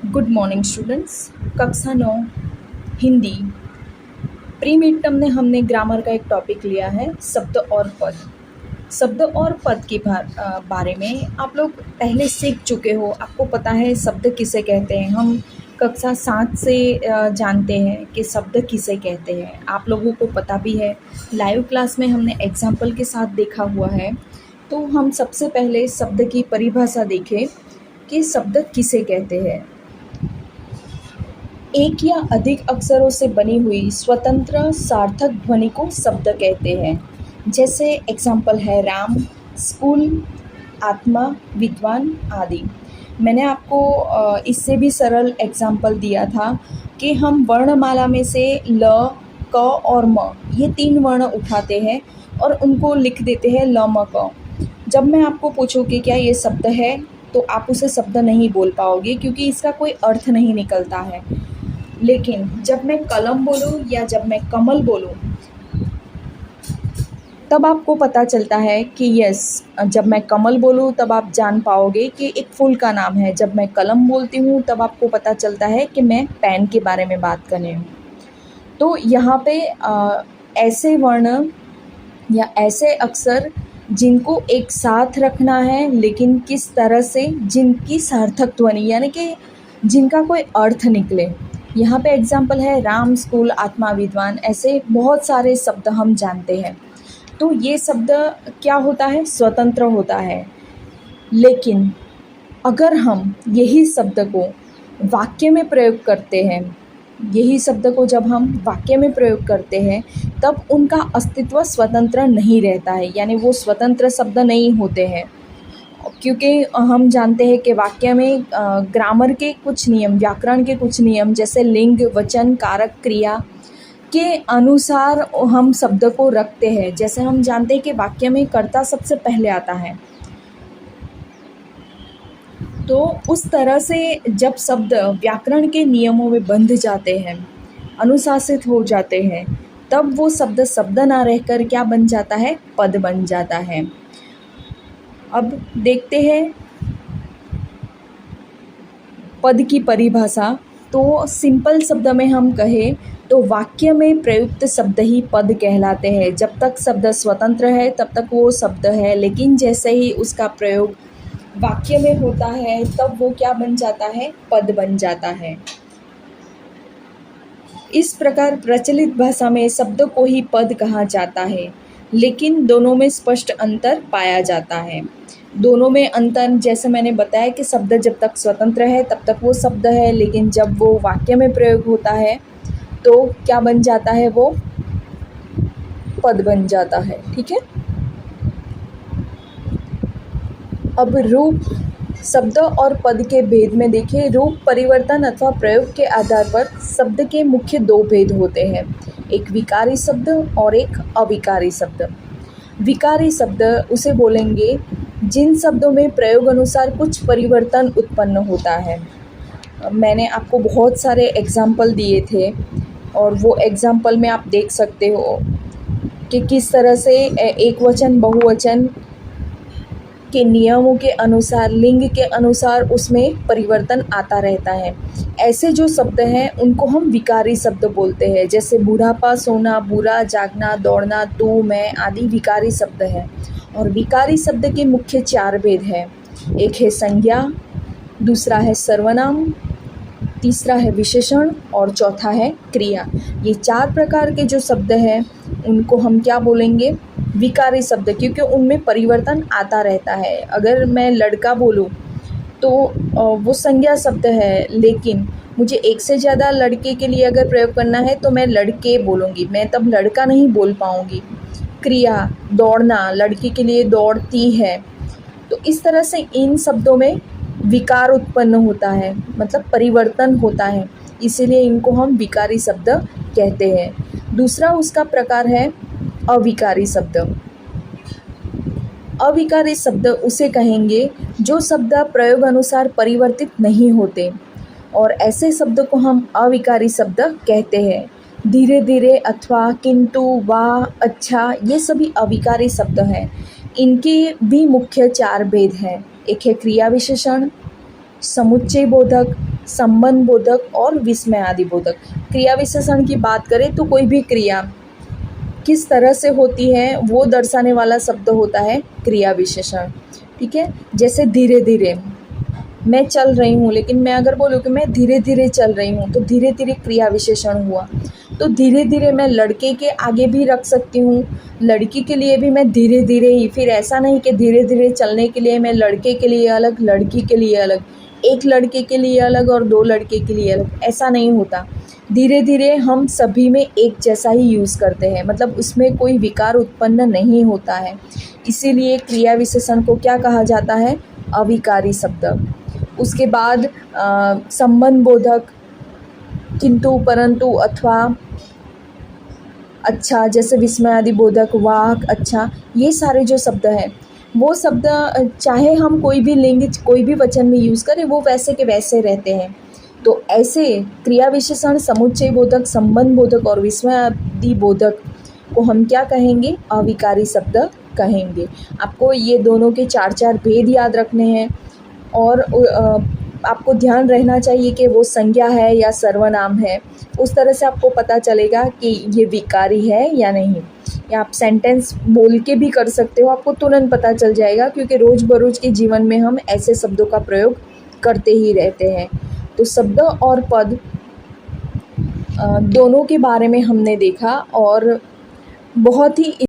Good morning students. कक्षा 9 Hindi pre mid term में हमने ग्रामर का एक टॉपिक लिया है, शब्द और पद। शब्द और पद के बारे में आप लोग पहले सीख चुके हो, आपको पता है शब्द किसे कहते हैं। हम कक्षा 7 से जानते हैं कि शब्द किसे कहते हैं, आप लोगों को पता भी है। लाइव क्लास में हमने एग्जाम्पल के साथ देखा हुआ है। तो हम सबसे पहले शब्द की परिभाषा देखें कि शब्द किसे कहते हैं। एक या अधिक अक्षरों से बनी हुई स्वतंत्र सार्थक ध्वनि को शब्द कहते हैं। जैसे एग्जाम्पल है राम, स्कूल, आत्मा, विद्वान आदि। मैंने आपको इससे भी सरल एग्जाम्पल दिया था कि हम वर्णमाला में से ल, क और म ये 3 वर्ण उठाते हैं और उनको लिख देते हैं ल, म, क। जब मैं आपको पूछूं कि क्या ये शब्द है, तो आप उसे शब्द नहीं बोल पाओगे क्योंकि इसका कोई अर्थ नहीं निकलता है। लेकिन जब मैं कलम बोलूं या जब मैं कमल बोलूं, तब आपको पता चलता है कि यस, जब मैं कमल बोलूं तब आप जान पाओगे कि एक फूल का नाम है। जब मैं कलम बोलती हूं तब आपको पता चलता है कि मैं पेन के बारे में बात कर रही हूँ। तो यहाँ पे ऐसे वर्ण या ऐसे अक्षर जिनको एक साथ रखना है, लेकिन किस तरह से, जिनकी सार्थक ध्वनि यानी कि जिनका कोई अर्थ निकले। यहाँ पे एग्जाम्पल है राम, स्कूल, आत्मा, विद्वान। ऐसे बहुत सारे शब्द हम जानते हैं। तो ये शब्द क्या होता है, स्वतंत्र होता है। लेकिन अगर हम यही शब्द को वाक्य में प्रयोग करते हैं, यही शब्द को जब हम वाक्य में प्रयोग करते हैं, तब उनका अस्तित्व स्वतंत्र नहीं रहता है, यानी वो स्वतंत्र शब्द नहीं होते हैं। क्योंकि हम जानते हैं कि वाक्य में ग्रामर के कुछ नियम, व्याकरण के कुछ नियम, जैसे लिंग, वचन, कारक, क्रिया के अनुसार हम शब्द को रखते हैं। जैसे हम जानते हैं कि वाक्य में कर्ता सबसे पहले आता है, तो उस तरह से जब शब्द व्याकरण के नियमों में बंध जाते हैं, अनुशासित हो जाते हैं, तब वो शब्द शब्द ना रहकर क्या बन जाता है, पद बन जाता है। अब देखते हैं पद की परिभाषा। तो सिंपल शब्द में हम कहें तो वाक्य में प्रयुक्त शब्द ही पद कहलाते हैं। जब तक शब्द स्वतंत्र है तब तक वो शब्द है, लेकिन जैसे ही उसका प्रयोग वाक्य में होता है तब वो क्या बन जाता है, पद बन जाता है। इस प्रकार प्रचलित भाषा में शब्द को ही पद कहा जाता है, लेकिन दोनों में स्पष्ट अंतर पाया जाता है। दोनों में अंतर, जैसे मैंने बताया कि शब्द जब तक स्वतंत्र है तब तक वो शब्द है, लेकिन जब वो वाक्य में प्रयोग होता है तो क्या बन जाता है, वो पद बन जाता है। ठीक है। अब रूप, शब्द और पद के भेद में देखें। रूप परिवर्तन अथवा प्रयोग के आधार पर शब्द के मुख्य 2 भेद होते हैं, एक विकारी शब्द और एक अविकारी शब्द। विकारी शब्द उसे बोलेंगे जिन शब्दों में प्रयोग अनुसार कुछ परिवर्तन उत्पन्न होता है। मैंने आपको बहुत सारे एग्जाम्पल दिए थे और वो एग्जाम्पल में आप देख सकते हो कि किस तरह से एक वचन, बहुवचन के नियमों के अनुसार, लिंग के अनुसार उसमें परिवर्तन आता रहता है। ऐसे जो शब्द हैं उनको हम विकारी शब्द बोलते हैं। जैसे बुढ़ापा, सोना, बुरा, जागना, दौड़ना, तू, मैं आदि विकारी शब्द हैं। और विकारी शब्द के मुख्य 4 भेद हैं। एक है संज्ञा, दूसरा है सर्वनाम, तीसरा है विशेषण और चौथा है क्रिया। ये 4 प्रकार के जो शब्द हैं उनको हम क्या बोलेंगे, विकारी शब्द, क्योंकि उनमें परिवर्तन आता रहता है। अगर मैं लड़का बोलूँ तो वो संज्ञा शब्द है, लेकिन मुझे एक से ज़्यादा लड़के के लिए अगर प्रयोग करना है तो मैं लड़के बोलूँगी, मैं तब लड़का नहीं बोल पाऊँगी। क्रिया, दौड़ना, लड़की के लिए दौड़ती है। तो इस तरह से इन शब्दों में विकार उत्पन्न होता है, मतलब परिवर्तन होता है, इसीलिए इनको हम विकारी शब्द कहते हैं। दूसरा उसका प्रकार है अविकारी शब्द। अविकारी शब्द उसे कहेंगे जो शब्द प्रयोग अनुसार परिवर्तित नहीं होते, और ऐसे शब्द को हम अविकारी शब्द कहते हैं। धीरे धीरे अथवा, किंतु, वाह, अच्छा, ये सभी अविकारी शब्द हैं। इनके भी मुख्य 4 भेद हैं। एक है क्रिया विशेषण, समुच्चय बोधक, संबंधबोधक और विस्मयादिबोधक। क्रिया विशेषण की बात करें तो कोई भी क्रिया किस तरह से होती है वो दर्शाने वाला शब्द होता है क्रिया विशेषण। ठीक है, जैसे धीरे धीरे मैं चल रही हूँ, लेकिन मैं अगर बोलूँ कि मैं धीरे धीरे चल रही हूँ तो धीरे धीरे क्रिया विशेषण हुआ। तो धीरे धीरे मैं लड़के के आगे भी रख सकती हूँ, लड़की के लिए भी मैं धीरे धीरे ही। फिर ऐसा नहीं कि धीरे धीरे चलने के लिए मैं लड़के के लिए अलग, लड़की के लिए अलग, एक लड़के के लिए अलग और दो लड़के के लिए अलग, ऐसा नहीं होता। धीरे धीरे हम सभी में एक जैसा ही यूज़ करते हैं, मतलब उसमें कोई विकार उत्पन्न नहीं होता है। इसीलिए क्रिया विशेषण को क्या कहा जाता है? अविकारी शब्द। उसके बाद संबंधबोधक, किंतु, परंतु, अथवा, अच्छा, जैसे विस्मयादिबोधक, वाहक, अच्छा, ये सारे जो शब्द हैं वो शब्द चाहे हम कोई भी लिंग, कोई भी वचन में यूज़ करें, वो वैसे के वैसे रहते हैं। तो ऐसे क्रिया विशेषण, समुच्चय बोधक, संबंध बोधक और विस्मयादि बोधक को हम क्या कहेंगे? अविकारी शब्द कहेंगे। आपको ये दोनों के 4-4 भेद याद रखने हैं और आपको ध्यान रहना चाहिए कि वो संज्ञा है या सर्वनाम है। उस तरह से आपको पता चलेगा कि ये विकारी है या नहीं। या आप सेंटेंस बोल के भी कर सकते हो, आपको तुरंत पता चल जाएगा, क्योंकि रोज़ बरोज़ के जीवन में हम ऐसे शब्दों का प्रयोग करते ही रहते हैं। तो शब्द और पद दोनों के बारे में हमने देखा और बहुत ही